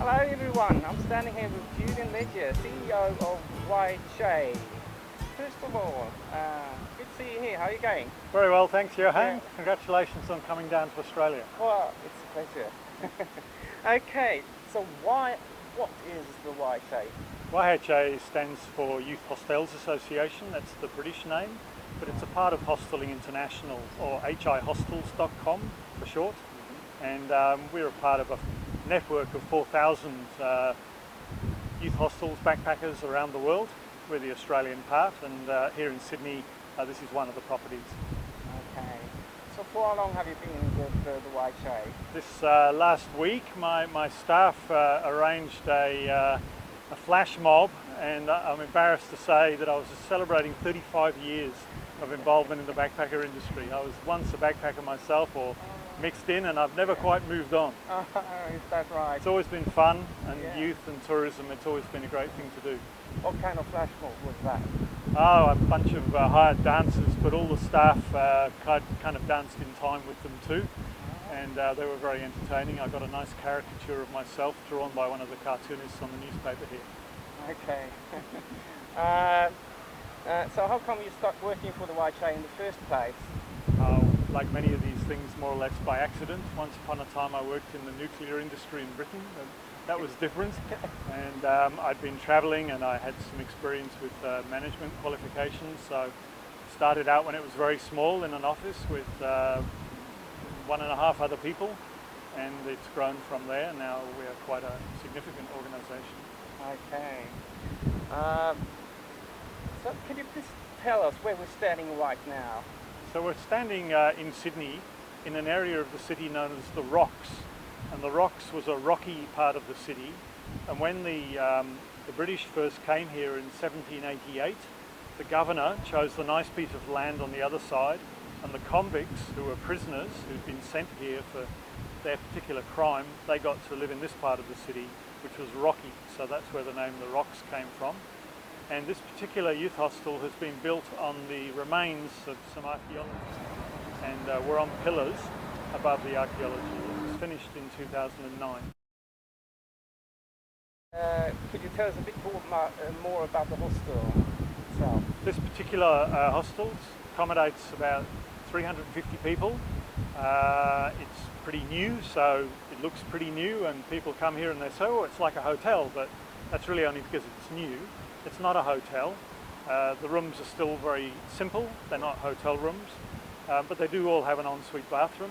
Hello everyone, I'm standing here with Julian Ledger, CEO of YHA. First of all, good to see you here. How are you going? Very well, thanks Johan. Yeah. Congratulations on coming down to Australia. Well, it's a pleasure. Okay, so what is the YHA? YHA stands for Youth Hostels Association, that's the British name, but it's a part of Hosteling International, or HIHostels.com for short. And we're a part of a network of 4,000 youth hostels, backpackers around the world. We're the Australian part, and here in Sydney, this is one of the properties. Okay, so for how long have you been with the YHA? This last week, my staff arranged a flash mob, and I'm embarrassed to say that I was celebrating 35 years of involvement in the backpacker industry. I was once a backpacker myself, or mixed in, and I've never quite moved on. Is that right? It's always been fun, and Yeah. youth and tourism, it's always been a great thing to do. What kind of flash mob was that? Oh, a bunch of hired dancers, but all the staff kind of danced in time with them too, and they were very entertaining. I got a nice caricature of myself drawn by one of the cartoonists on the newspaper here. Okay. So how come you started working for the YHA in the first place? Like many of these things, more or less by accident. Once upon a time I worked in the nuclear industry in Britain, and that was different. And I'd been travelling, and I had some experience with management qualifications. So started out when it was very small in an office with 1.5 other people, and it's grown from there. Now we are quite a significant organisation. Okay. So could you please tell us where we're standing right now? So we're standing in Sydney in an area of the city known as the Rocks, and the Rocks was a rocky part of the city, and when the British first came here in 1788, the governor chose the nice piece of land on the other side, and the convicts, who were prisoners who'd been sent here for their particular crime, they got to live in this part of the city, which was rocky, so that's where the name the Rocks came from. And this particular youth hostel has been built on the remains of some archaeology, and we're on pillars above the archaeology. It was finished in 2009. Could you tell us a bit more about the hostel itself? This particular hostel accommodates about 350 people. It's pretty new, so it looks pretty new, and people come here and they say, oh, it's like a hotel, but that's really only because it's new. It's not a hotel. The rooms are still very simple. They're not hotel rooms, but they do all have an ensuite bathroom.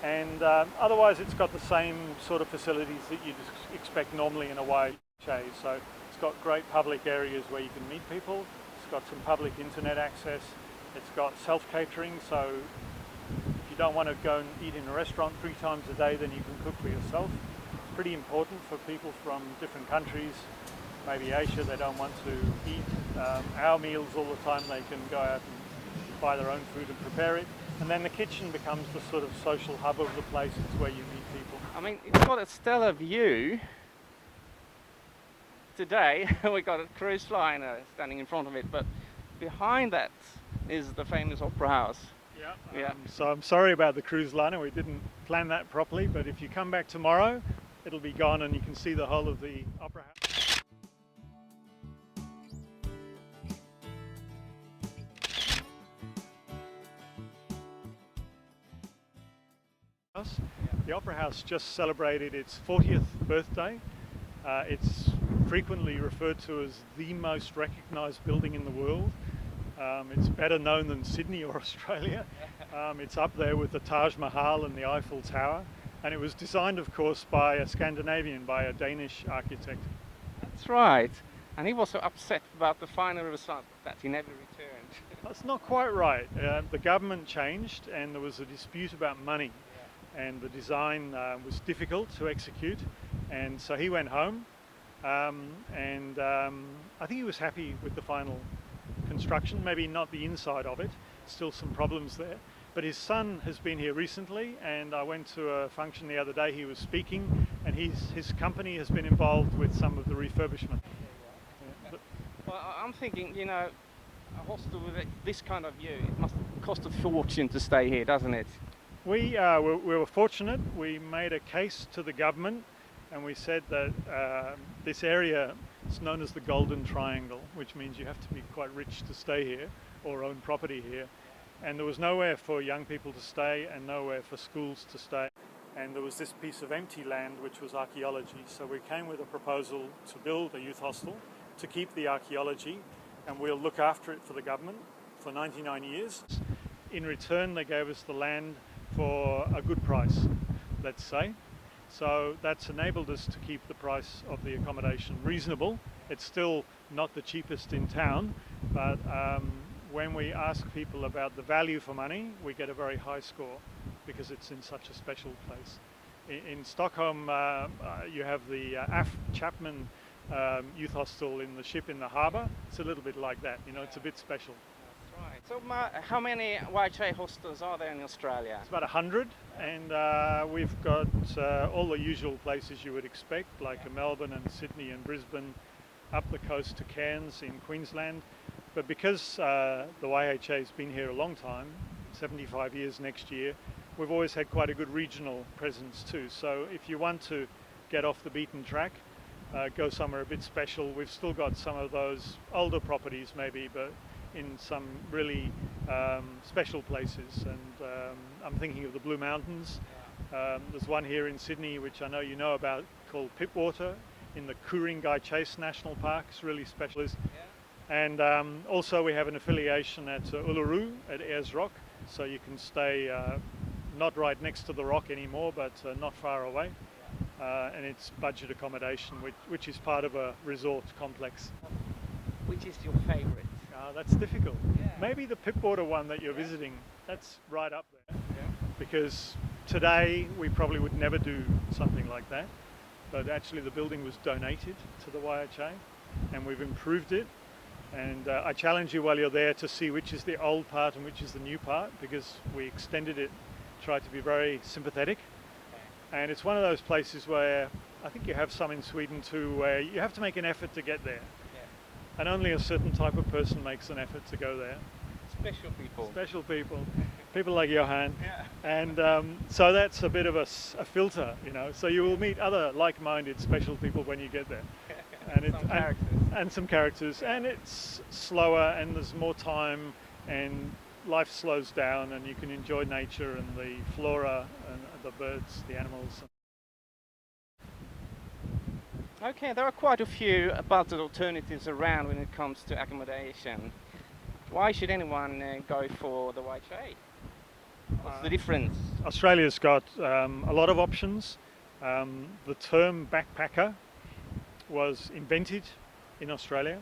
And otherwise it's got the same sort of facilities that you'd expect normally in a YHA. So it's got great public areas where you can meet people. It's got some public internet access. It's got self-catering, so if you don't want to go and eat in a restaurant 3 times a day, then you can cook for yourself. It's pretty important for people from different countries, maybe Asia. They don't want to eat our meals all the time. They can go out and buy their own food and prepare it. And then the kitchen becomes the sort of social hub of the place. It's where you meet people. I mean, it's got a stellar view. Today we got a cruise liner standing in front of it, but behind that is the famous opera house. Yeah. So I'm sorry about the cruise liner. We didn't plan that properly, but if you come back tomorrow, it'll be gone and you can see the whole of the opera house. The Opera House just celebrated its 40th birthday. It's frequently referred to as the most recognised building in the world. It's better known than Sydney or Australia. It's up there with the Taj Mahal and the Eiffel Tower. And it was designed, of course, by a Scandinavian, by a Danish architect. That's right. And he was so upset about the final result that he never returned. That's not quite right. The government changed and there was a dispute about money. And the design was difficult to execute, and so he went home, and I think he was happy with the final construction, maybe not the inside of it, still some problems there, but his son has been here recently, and I went to a function the other day. He was speaking, and his company has been involved with some of the refurbishment. Well, I'm thinking, you know, a hostel with this kind of view, it must cost a fortune to stay here, doesn't it? We were fortunate. We made a case to the government and we said that this area is known as the Golden Triangle, which means you have to be quite rich to stay here or own property here. And there was nowhere for young people to stay and nowhere for schools to stay. And there was this piece of empty land which was archaeology. So we came with a proposal to build a youth hostel to keep the archaeology, and we'll look after it for the government for 99 years. In return, they gave us the land for a good price, let's say. So that's enabled us to keep the price of the accommodation reasonable. It's still not the cheapest in town, but when we ask people about the value for money, we get a very high score because it's in such a special place. In Stockholm, you have the Af Chapman youth hostel in the ship in the harbour. It's a little bit like that, you know, it's a bit special. That's right. So how many YHA hostels are there in Australia? It's about 100, and we've got all the usual places you would expect, like Melbourne and Sydney and Brisbane, up the coast to Cairns in Queensland. But because the YHA has been here a long time, 75 years next year, we've always had quite a good regional presence too. So if you want to get off the beaten track, go somewhere a bit special, we've still got some of those older properties maybe, but in some really special places. And I'm thinking of the Blue Mountains. There's one here in Sydney, which I know you know about, called Pipwater in the Ku-ring-gai Chase National Park. It's really special. And also we have an affiliation at Uluru at Ayers Rock, so you can stay not right next to the rock anymore, but not far away. And it's budget accommodation, which is part of a resort complex. Which is your favourite? That's difficult. Yeah. Maybe the Pipwater one that you're visiting, that's right up there. Yeah. Because today we probably would never do something like that, but actually the building was donated to the YHA and we've improved it. And I challenge you while you're there to see which is the old part and which is the new part, because we extended it, tried to be very sympathetic. And it's one of those places where I think you have some in Sweden too, where you have to make an effort to get there. Yeah. And only a certain type of person makes an effort to go there. Special people. Special people. People like Johan. Yeah. And so that's a bit of a filter, you know. So you will meet other like-minded special people when you get there. And some characters, and it's slower and there's more time and life slows down and you can enjoy nature and the flora and the birds, the animals. Okay, there are quite a few budget alternatives around when it comes to accommodation. Why should anyone go for the YHA? What's the difference? Australia's got a lot of options. The term backpacker was invented in Australia,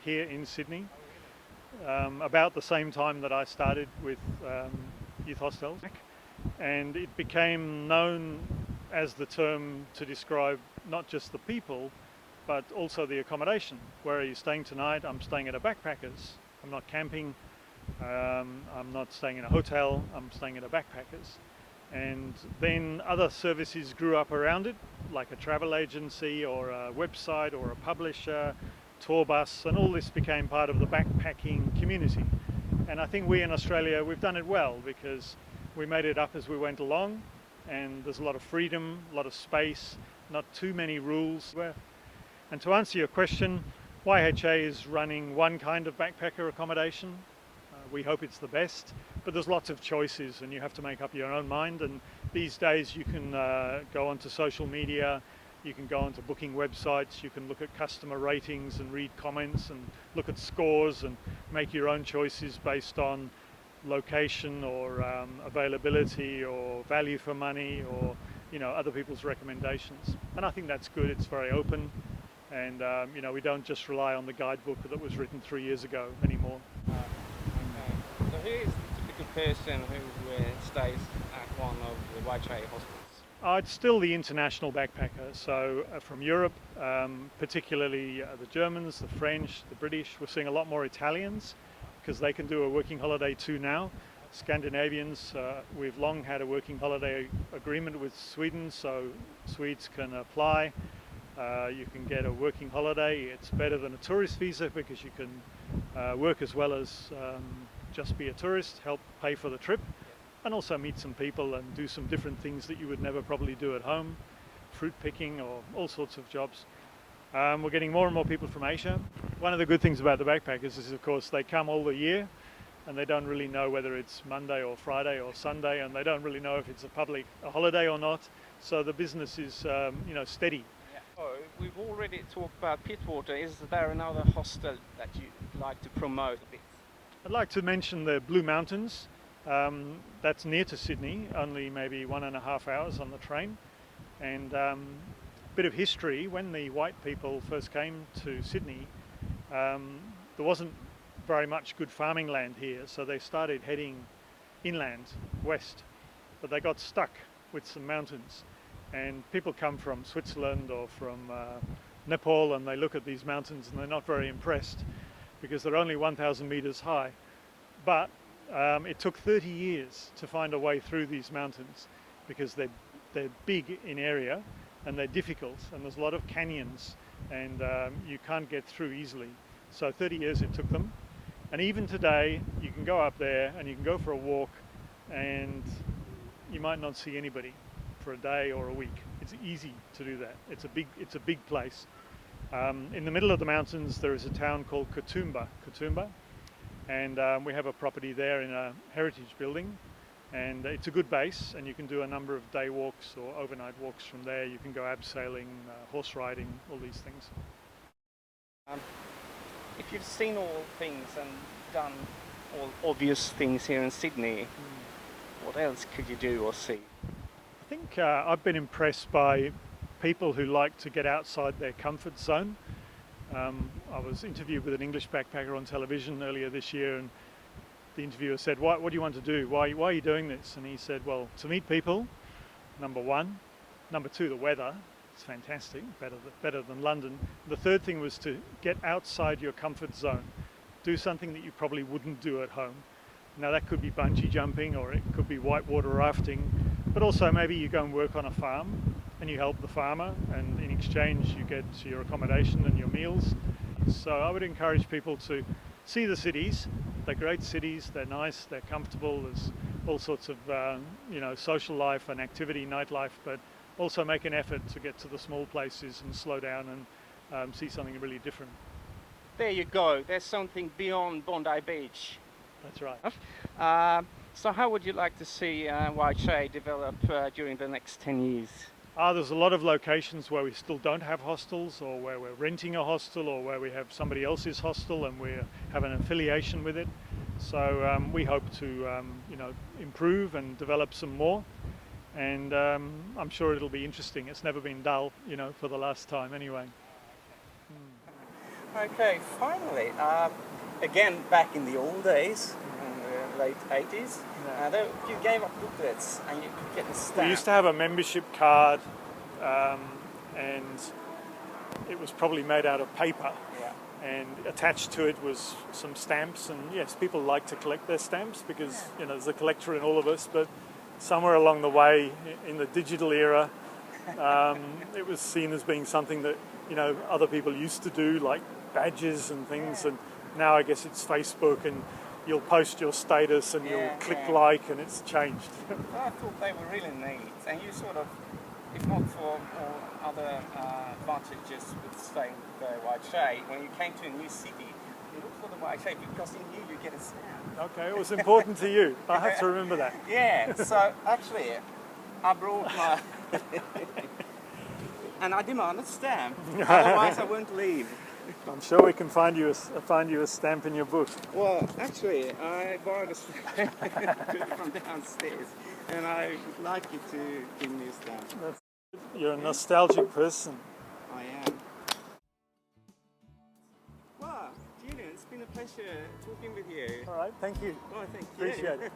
here in Sydney, about the same time that I started with youth hostels. And it became known as the term to describe not just the people, but also the accommodation. Where are you staying tonight? I'm staying at a backpackers. I'm not camping. I'm not staying in a hotel. I'm staying at a backpackers. And then other services grew up around it, like a travel agency or a website or a publisher, tour bus, and all this became part of the backpacking community. And I think we in Australia, we've done it well because we made it up as we went along, and there's a lot of freedom, a lot of space, not too many rules. And to answer your question, YHA is running one kind of backpacker accommodation. We hope it's the best, but there's lots of choices and you have to make up your own mind. And these days you can go onto social media, you can go onto booking websites, you can look at customer ratings and read comments and look at scores and make your own choices based on location or availability or value for money or, you know, other people's recommendations. And I think that's good. It's very open, and you know, we don't just rely on the guidebook that was written 3 years ago anymore. So who is the typical person who stays at one of the YHA hostels? It's still the international backpacker, so from Europe, particularly the Germans, the French, the British. We're seeing a lot more Italians because they can do a working holiday too now. Scandinavians, we've long had a working holiday agreement with Sweden, so Swedes can apply. You can get a working holiday. It's better than a tourist visa because you can work as well as just be a tourist, help pay for the trip, and also meet some people and do some different things that you would never probably do at home. fruit picking or all sorts of jobs. We're getting more and more people from Asia. One of the good things about the backpackers is, of course, they come all the year and they don't really know whether it's Monday or Friday or Sunday, and they don't really know if it's a holiday or not. So the business is, steady. Yeah. Oh, we've already talked about Pittwater. Is there another hostel that you'd like to promote a bit? I'd like to mention the Blue Mountains. That's near to Sydney, only maybe 1.5 hours on the train. And bit of history, when the white people first came to Sydney, there wasn't very much good farming land here, so they started heading inland, west, but they got stuck with some mountains. And people come from Switzerland or from Nepal, and they look at these mountains and they're not very impressed because they're only 1,000 meters high. But it took 30 years to find a way through these mountains because they're big in area and they're difficult, and there's a lot of canyons, and you can't get through easily. So 30 years it took them. And even today, you can go up there and you can go for a walk and you might not see anybody for a day or a week. It's easy to do that. It's a big place. In the middle of the mountains, there is a town called Katoomba, and we have a property there in a heritage building, and it's a good base, and you can do a number of day walks or overnight walks from there. You can go abseiling, horse riding, all these things. If you've seen all things and done all obvious things here in Sydney, what else could you do or see? I think I've been impressed by people who like to get outside their comfort zone. I was interviewed with an English backpacker on television earlier this year, and the interviewer said, what do you want to do? Why are you doing this? And he said, well, to meet people, number one. Number two, the weather. It's fantastic, better than London. The third thing was to get outside your comfort zone. Do something that you probably wouldn't do at home. Now that could be bungee jumping, or it could be whitewater rafting, but also maybe you go and work on a farm and you help the farmer, and in exchange you get your accommodation and your meals. So I would encourage people to see the cities. They're great cities, they're nice, they're comfortable, there's all sorts of social life and activity, nightlife, but also make an effort to get to the small places and slow down and see something really different. There you go, there's something beyond Bondi Beach. That's right. So how would you like to see YHA develop during the next 10 years? There's a lot of locations where we still don't have hostels, or where we're renting a hostel, or where we have somebody else's hostel and we have an affiliation with it. So we hope to improve and develop some more. And I'm sure it'll be interesting. It's never been dull, for the last time anyway. Okay, finally, again, back in the old days, in the late 80s, you gave up booklets and you could get the stamp. We used to have a membership card, and it was probably made out of paper. Yeah. And attached to it was some stamps, and yes, people like to collect their stamps because, there's a collector in all of us, but somewhere along the way in the digital era, it was seen as being something that, other people used to do, like badges and things, and now I guess it's Facebook, and you'll post your status and you'll click like, and it's changed. I thought they were really neat, and you sort of, if not for all other advantages with staying with the YHA, when you came to a new city, you looked for the YHA because you knew you'd get a stamp. Okay, it was important to you. I have to remember that. Yeah, so actually, I brought my... and I demand a stamp, otherwise I won't leave. I'm sure we can find you a stamp in your book. Well, actually, I borrowed a stamp from downstairs, and I would like you to give me a stamp. You're a nostalgic person. I am. Well, Julian, it's been a pleasure talking with you. All right, thank you. Well, thank you. Appreciate it.